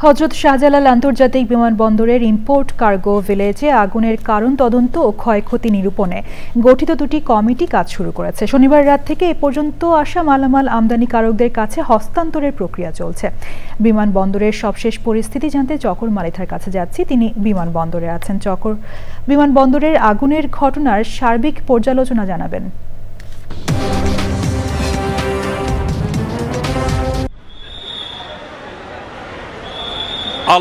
হযরত শাহজালাল আন্তর্জাতিক বিমানবন্দরের import cargo ভিলেজে আগুনের কারণ তদন্ত ও ক্ষয়ক্ষতি নিরূপণে গঠিত দুটি কমিটি কাজ শুরু করেছে। শনিবার রাত থেকে এ পর্যন্ত আসা মালামাল আমদানিকারকদের কাছে হস্তান্তরের প্রক্রিয়া চলছে। বিমানবন্দরের সবশেষ পরিস্থিতি জানতে চকর মালিথার কাছে যাচ্ছি। তিনি বিমানবন্দরে আছেন। চকর, বিমানবন্দরের আগুনের ঘটনার সার্বিক পর্যালোচনা জানাবেন।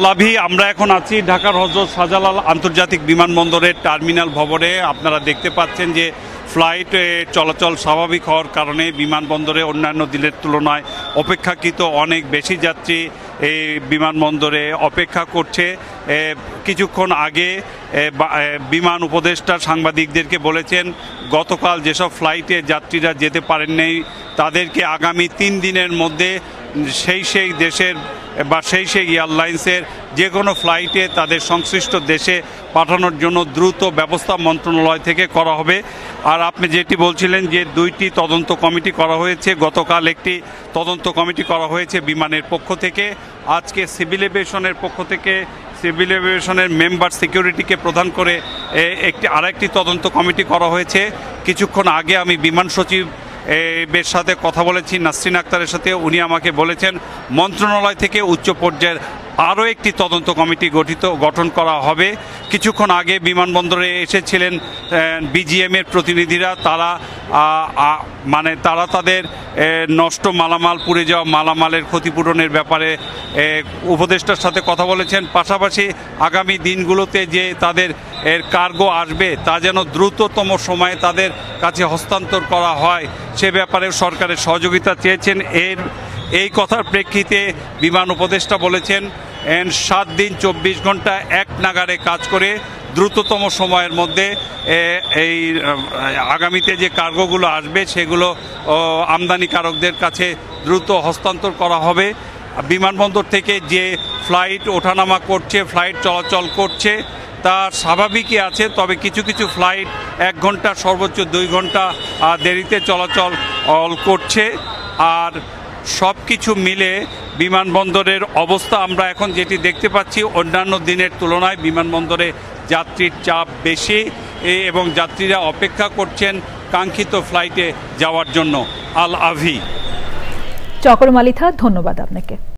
লাভি, আমরা এখন আছি ঢাকার হযরত শাহজালাল আন্তর্জাতিক বিমানবন্দরের টার্মিনাল ভবনে। আপনারা দেখতে পাচ্ছেন যে ফ্লাইট চলাচল স্বাভাবিক হওয়ার কারণে বিমানবন্দরে অন্যান্য দিনের তুলনায় অপেক্ষাকৃত অনেক বেশি যাত্রী এই বিমানবন্দরে অপেক্ষা করছে। কিছুক্ষণ আগে বিমান উপদেষ্টা সাংবাদিকদেরকে বলেছেন গতকাল যেসব ফ্লাইটে যাত্রীরা যেতে পারেননি তাদেরকে আগামী 3 দিনের মধ্যে সেই দেশের বা সেই এয়ারলাইন্সের যে কোনো ফ্লাইটে তাদের সংশ্লিষ্ট দেশে পাঠানোর জন্য দ্রুত ব্যবস্থা মন্ত্রণালয় থেকে করা হবে। আর আপনি যেটি বলছিলেন যে 2টি তদন্ত কমিটি করা হয়েছে, গতকাল একটি তদন্ত কমিটি করা হয়েছে বিমানের পক্ষ থেকে, আজকে সিভিল এভিয়েশনের পক্ষ থেকে সিভিল এভিয়েশনের মেম্বার সিকিউরিটিকে প্রদান করে আরেকটি তদন্ত কমিটি করা হয়েছে। কিছুক্ষণ আগে আমি বিমান সচিব এর সাথে কথা বলেছি, নাসরিন আক্তারের সাথে। উনি আমাকে বলেছেন মন্ত্রণালয় থেকে উচ্চ পর্যায়ের আরও একটি তদন্ত কমিটি গঠন করা হবে। কিছুক্ষণ আগে বিমানবন্দরে এসেছিলেন বিজিএমের প্রতিনিধিরা। তারা তাদের নষ্ট মালামাল, পুড়ে যাওয়া মালামালের ক্ষতিপূরণের ব্যাপারে উপদেষ্টার সাথে কথা বলেছেন। পাশাপাশি আগামী দিনগুলোতে যে তাদের কার্গো আসবে তা যেন দ্রুততম সময়ে তাদের কাছে হস্তান্তর করা হয় সে ব্যাপারেও সরকারের সহযোগিতা চেয়েছেন। এই কথার প্রেক্ষিতে বিমান উপদেষ্টা বলেছেন 7 দিন 24 ঘন্টা এক নাগাড়ে কাজ করে দ্রুততম সময়ের মধ্যে এই আগামীতে যে কার্গোগুলো আসবে সেগুলো আমদানিকারকদের কাছে দ্রুত হস্তান্তর করা হবে। বিমানবন্দর থেকে যে ফ্লাইট ওঠানামা করছে, ফ্লাইট চলাচল করছে তা স্বাভাবিকই আছে, তবে কিছু কিছু ফ্লাইট 1 ঘন্টা সর্বোচ্চ 2 ঘন্টা দেরিতে চলাচল করছে। আর সব কিছু মিলে বিমানবন্দরের অবস্থা আমরা এখন যেটি দেখতে পাচ্ছি, অন্যান্য দিনের তুলনায় বিমানবন্দরে যাত্রীর চাপ বেশি এবং যাত্রীরা অপেক্ষা করছেন কাঙ্ক্ষিত ফ্লাইটে যাওয়ার জন্য। আল আভি। চকর মালিথা, ধন্যবাদ আপনাকে।